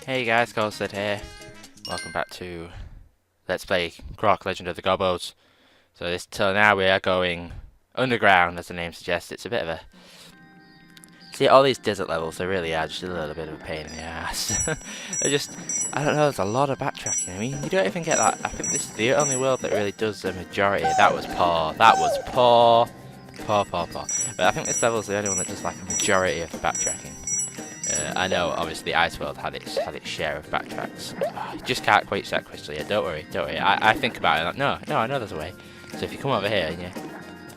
Hey guys, Ghosted here. Welcome back to Let's Play Croc, Legend of the Gobbos. So now we are going underground, as the name suggests. It's a bit of a... See, all these desert levels, they really are just a little bit of a pain in the ass. They're just... I don't know, there's a lot of backtracking. I mean, you don't even get that... I think this is the only world that really does the majority. That was Paws. That was Paw. Paw. But I think this level is the only one that does like a majority of the backtracking. I know, obviously, the Ice World had its share of backtracks. Oh, you just can't quite that crystal yet. Don't worry. I think about it. Like, no, I know there's a way. So if you come over here,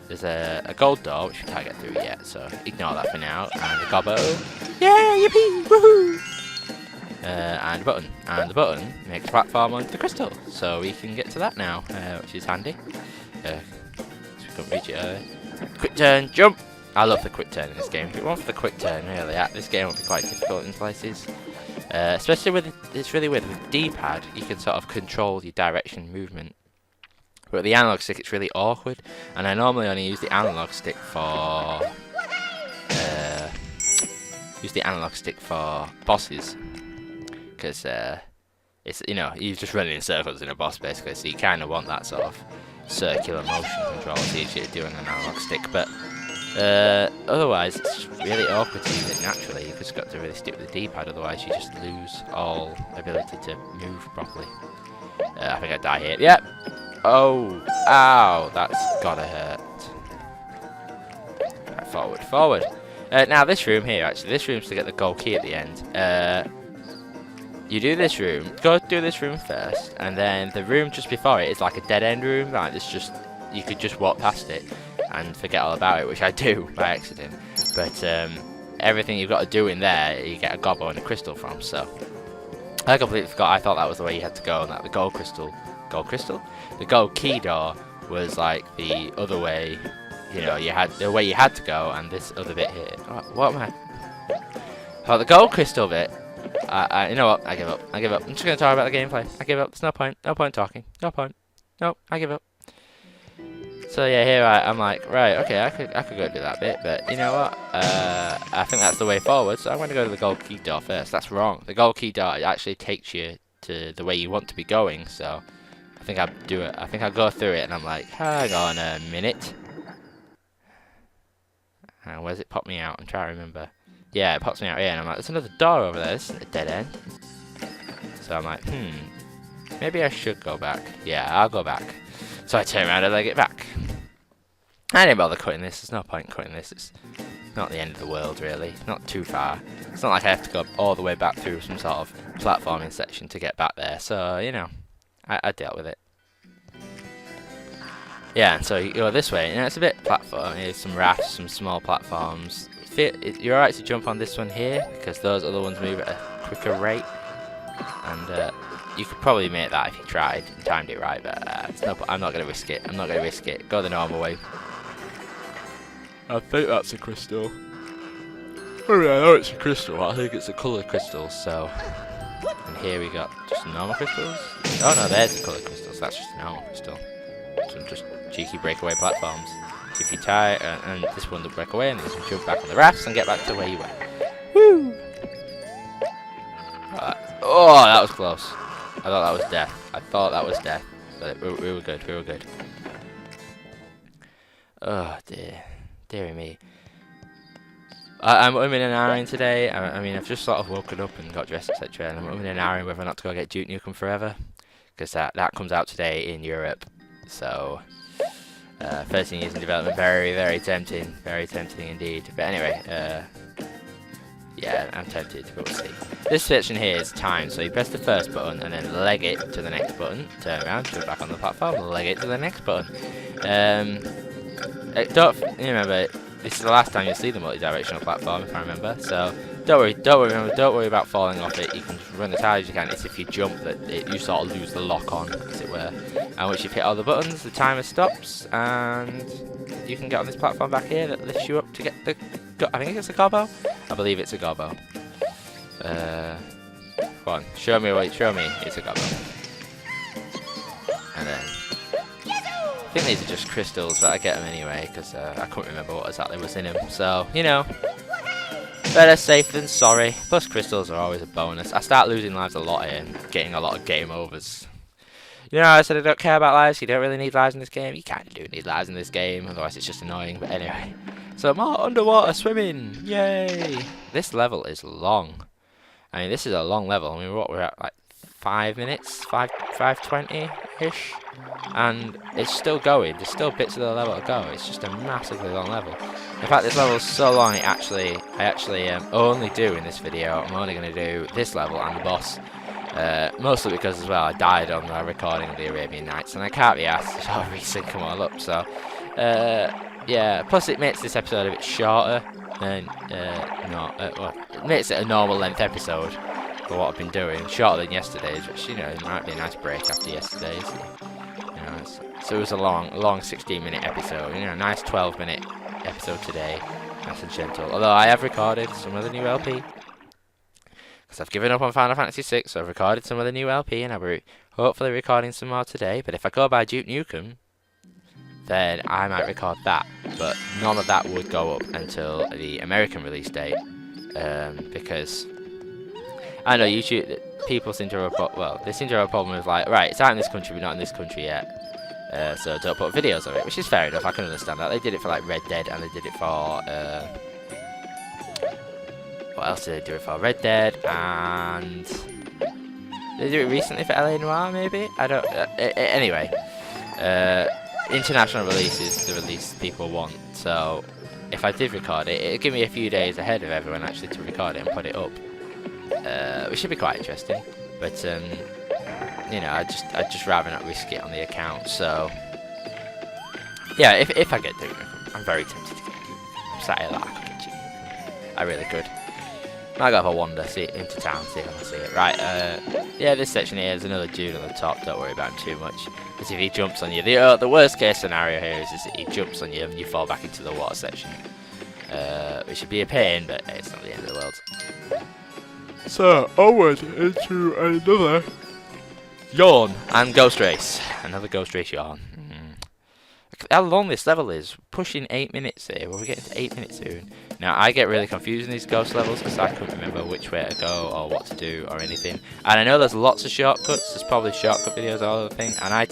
there's a gold door which we can't get through yet. So ignore that for now. And a gobbo. Yeah, yippee, woohoo! And a button. And the button makes a platform onto the crystal. So we can get to that now, which is handy. So we can't reach it. Quick turn, jump! I love the quick turn in this game. If it weren't for the quick turn, really, this game would be quite difficult in places. Especially it's really weird, with the D-pad, you can sort of control your direction movement. But with the analog stick, it's really awkward. And I normally only use the analog stick for... bosses. Because, it's, you're just running in circles in a boss, basically. So you kind of want that sort of circular motion control. It's easier to do on an analog stick, but... otherwise, it's really awkward to use it naturally. You've just got to really stick with the D-pad, otherwise you just lose all ability to move properly. I think I die here. Yep! Oh! Ow! That's gotta hurt. Right, forward. Now this room here, actually, this room's to get the gold key at the end. You do this room, go do this room first, and then the room just before it is like a dead-end room, like it's just, you could just walk past it and forget all about it, which I do by accident. But everything you've got to do in there, you get a gobbo and a crystal from. So I completely forgot. I thought that was the way you had to go, and that the gold key door was like the other way. You had the way you had to go, and this other bit here. What am I? Oh, the gold crystal bit. You know what? I give up. I'm just gonna talk about the gameplay. I give up. There's no point. No point talking. No point. No, I give up. So yeah, here I'm like, right, okay, I could go do that bit, but you know what? I think that's the way forward, so I'm going to go to the gold key door first. That's wrong. The gold key door actually takes you to the way you want to be going, so I think I'll do it. I think I'll go through it, and I'm like, hang on a minute. Where's it pop me out? I'm trying to remember. Yeah, it pops me out here, and I'm like, there's another door over there. This is a dead end. So I'm like, maybe I should go back. Yeah, I'll go back. So I turn around and I get back. I didn't bother cutting this. There's no point in cutting this. It's not the end of the world, really. It's not too far. It's not like I have to go all the way back through some sort of platforming section to get back there. So, I dealt with it. Yeah, and so you go this way. It's a bit platform. There's some rafts, some small platforms. You're alright to jump on this one here, because those other ones move at a quicker rate. And, you could probably make that if you tried and timed it right, but I'm not going to risk it. Go the normal way. I think that's a crystal. I know it's a crystal. I think it's a colour crystal, so... And here we got just normal crystals. Oh no, there's the colour crystals. That's just a normal crystal. Some just cheeky breakaway platforms. So if you tie, and this one will break away, and then you can jump back on the rafts and get back to where you went. Woo! Oh, that was close. I thought that was death. But we were good. Oh dear. Deary me. I'm in an iron today. I mean, I've just sort of woken up and got dressed, etc. And I'm in an iron whether or not to go get Duke Nukem Forever. Because that comes out today in Europe. So, 13 years in development. Very, very tempting. Very tempting indeed. But anyway, yeah, I'm tempted, but we'll see. This section here is timed, so you press the first button and then leg it to the next button, turn around, jump back on the platform, leg it to the next button. Don't remember, this is the last time you'll see the multi-directional platform, if I remember, so don't worry about falling off it. You can just run as hard as you can. It's if you jump that you sort of lose the lock on, as it were. And once you've hit all the buttons, the timer stops, and you can get on this platform back here that lifts you up to get the... I think it's a gobbo? I believe it's a gobbo. Come on, show me it's a gobbo. And then... I think these are just crystals, but I get them anyway, because I couldn't remember what exactly was in them. So, Better safe than sorry. Plus crystals are always a bonus. I start losing lives a lot here and getting a lot of game overs. You know, I said I don't care about lives. You don't really need lives in this game. You kind of do need lives in this game, otherwise it's just annoying. But anyway, so more underwater swimming. Yay! This level is long. I mean, this is a long level. I mean, we're at like 5 minutes, 5:20-ish, and it's still going. There's still bits of the level to go. It's just a massively long level. In fact, this level is so long. I actually only do in this video. I'm only going to do this level and the boss. Mostly because as well I died on the recording of the Arabian Nights, and I can't be asked to sort of resync them all up. So yeah. Plus, it makes this episode a bit shorter. Well, it makes it a normal length episode for what I've been doing, shorter than yesterday's, which, you know, it might be a nice break after yesterday's. You know, so it was a long 16-minute episode. You know, a nice 12-minute episode today, nice and gentle. Although I have recorded some of the new LP, because I've given up on Final Fantasy VI, so I've recorded some of the new LP, and I'll be hopefully recording some more today. But if I go by Duke Nukem, then I might record that, but none of that would go up until the American release date, because I know YouTube people seem to have they seem to have a problem with, like, right, it's out in this country but not in this country yet, so don't put videos of it, which is fair enough. I can understand that. They did it for like Red Dead, and they did it for what else did they do it for? Red Dead, and they did it recently for LA Noire, maybe. I don't. Anyway. International release is the release people want, so if I did record it, it'd give me a few days ahead of everyone actually to record it and put it up, which should be quite interesting. But you know, I'd just rather not risk it on the account. So yeah, if I get Duke Nukem, I'm very tempted to get Duke Nukem. I'm sat here like I could get Duke Nukem. I really could. Might go have a wander, see it into town, see if I can see it. Right, yeah, this section here is another dude on the top. Don't worry about him too much, because if he jumps on you, the worst case scenario here is that he jumps on you and you fall back into the water section, which would be a pain, but it's not the end of the world. So onward into another yawn and ghost race, another ghost race yawn. How long this level is, pushing 8 minutes here. Well, we're getting to 8 minutes soon. Now, I get really confused in these ghost levels because I couldn't remember which way to go or what to do or anything. And I know there's lots of shortcuts. There's probably shortcut videos all over the thing. And I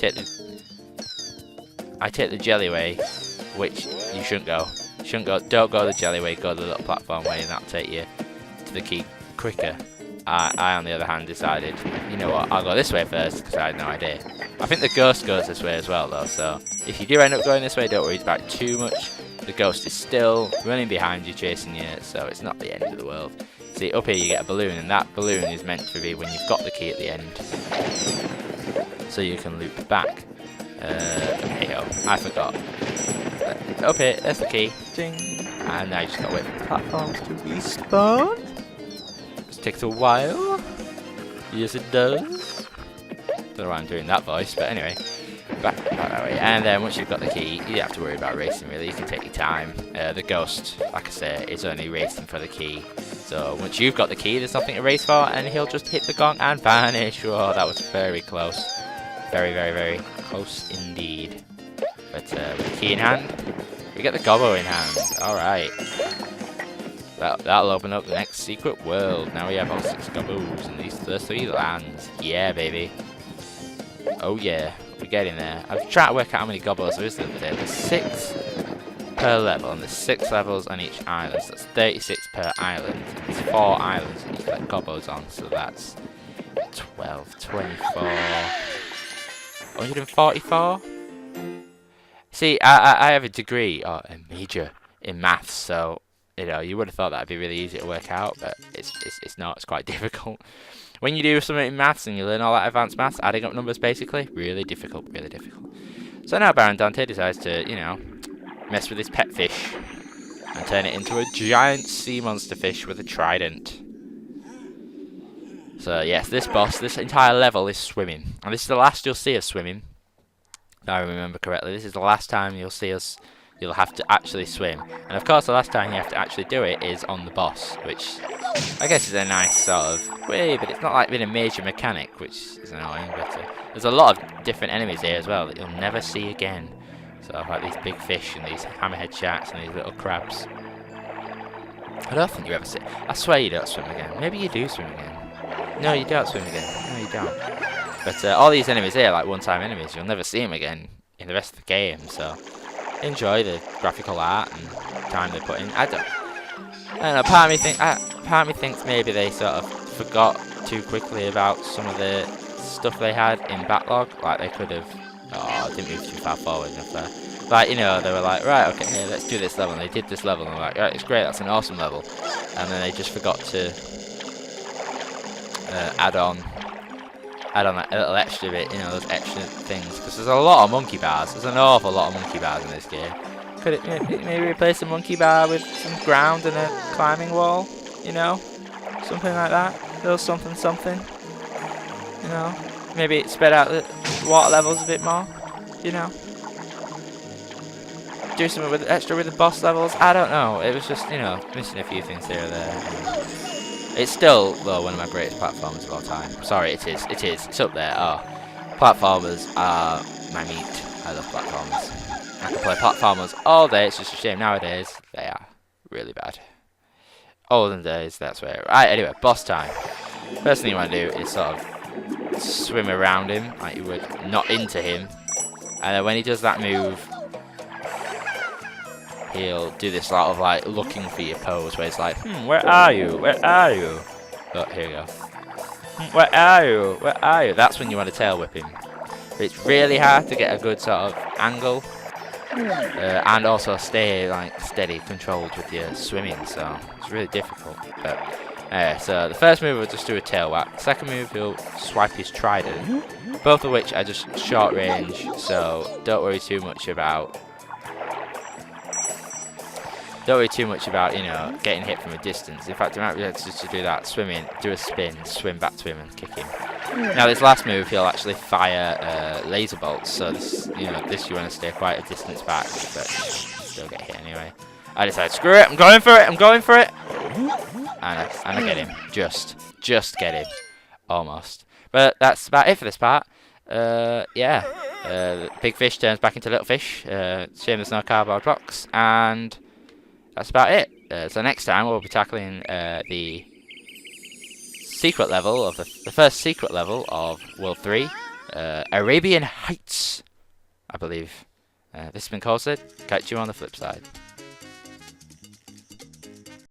take the jelly way, which you shouldn't go. Don't go the jelly way. Go the little platform way, and that'll take you to the key quicker. I, on the other hand, decided, you know what, I'll go this way first because I had no idea. I think the ghost goes this way as well, though, so if you do end up going this way, don't worry about it too much. The ghost is still running behind you, chasing you, so it's not the end of the world. See, up here you get a balloon, and that balloon is meant to be when you've got the key at the end, so you can loop back. Hey ho, I forgot. Up here, there's the key. Ding. And now you just gotta wait for the platforms to respawn. Takes a while. Yes, it does. Don't know why I'm doing that voice, but anyway, back that way. And then once you've got the key, you don't have to worry about racing really. You can take your time. The ghost, like I say, is only racing for the key. So once you've got the key, there's nothing to race for, and he'll just hit the gong and vanish. Oh, that was very close. Very, very, very close indeed. But with the key in hand, we get the gobbo in hand. All right. That'll open up the next secret world. Now we have all 6 gobos in these 3 lands. Yeah, baby. Oh yeah, we're getting there. I've tried to work out how many gobos there is the other day. There's 6 per level, and there's 6 levels on each island. So that's 36 per island. There's 4 islands that you collect gobos on, so that's 12, 24, 144. See, I have a degree, or a major, in maths, so you know, you would have thought that'd be really easy to work out, but it's not. It's quite difficult. When you do something in maths and you learn all that advanced maths, adding up numbers basically, really difficult, really difficult. So now Baron Dante decides to, you know, mess with his pet fish and turn it into a giant sea monster fish with a trident. So yes, this boss, this entire level is swimming, and this is the last you'll see us swimming. If I remember correctly, this is the last time you'll see us. You'll have to actually swim, and of course the last time you have to actually do it is on the boss, which I guess is a nice sort of way, but it's not like being a major mechanic, which is annoying. But there's a lot of different enemies here as well that you'll never see again. So like these big fish and these hammerhead sharks and these little crabs. I don't think you ever see. I swear you don't swim again. Maybe you do swim again. No, you don't swim again. No, you don't. But all these enemies here, like one-time enemies, you'll never see them again in the rest of the game. So enjoy the graphical art and time they put in. I don't know. Part of me thinks maybe they sort of forgot too quickly about some of the stuff they had in backlog. Like they could have. Oh, didn't move too far forward enough there. Like, you know, they were like, right, okay, here, let's do this level. And they did this level, and they're like, right, it's great, that's an awesome level. And then they just forgot to add on that little extra bit, you know, those extra things. Because there's a lot of monkey bars. There's an awful lot of monkey bars in this game. Could it maybe replace a monkey bar with some ground and a climbing wall? You know, something like that. A little something, something. You know, maybe spread out the water levels a bit more. You know. Do something with extra with the boss levels. I don't know. It was just, you know, missing a few things here or there. It's still, though, one of my greatest platformers of all time. Sorry, it is. It is. It's up there. Oh, platformers are my meat. I love platformers. I can play platformers all day. It's just a shame nowadays they are really bad. Olden days, that's where. Right. Anyway, boss time. First thing you want to do is sort of swim around him like you would, not into him. And then when he does that move, he'll do this sort of like looking for your pose where it's like, where are you? Where are you? Oh, here you go. Where are you? Where are you? That's when you want to tail whip him. But it's really hard to get a good sort of angle and also stay like steady, controlled with your swimming. So it's really difficult. But so the first move will just do a tail whack. The second move he'll swipe his trident. Both of which are just short range. So don't worry too much about. Don't worry too much about, you know, getting hit from a distance. In fact, you might be able to do that, swim in, do a spin, swim back to him and kick him. Now, this last move, he'll actually fire laser bolts. So, this, you know, this you want to stay quite a distance back, but still get hit anyway. I decided, screw it, I'm going for it, I'm going for it. And I get him. Just get him. Almost. But that's about it for this part. Yeah. Big fish turns back into little fish. Shame there's no cardboard box. And that's about it. So next time we'll be tackling the secret level of the first secret level of World 3, Arabian Heights, I believe. This has been Sid. Catch you on the flip side.